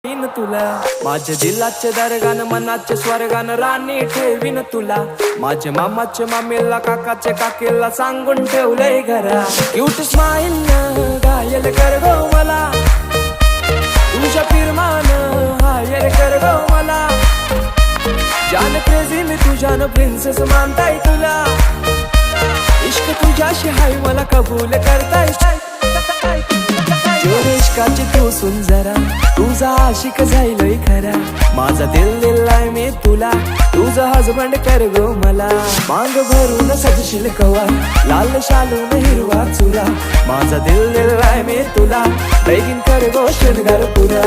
ठेवीन तुला माझ्या दिलाचे दरगान मनाचे स्वर्गान राणी ठेवीन तुला माझ्या मामाचे मामेला काकाचे काकेला सांगून ठेवलंय घरा क्यूट स्माइल न घायल कर गो मला तुझ्या फिरमान हायर कर गो मला जान क्रेझी मी तुझ्यान प्रिन्सेस मानताय तुला इश्क तुझ्याशी हाय मला कबूल करताय इश्काची तू सुन जरा तुझा आशिक जाईलय खरा माझा दिल दिलाय मी तुला तुझा हजबंड कर गो मला मांग भरून सजशील कवा लाल शालून हिरवा चुरा माझा दिल दिलाय मी तुला लगीन कर गो शृंगार पुरा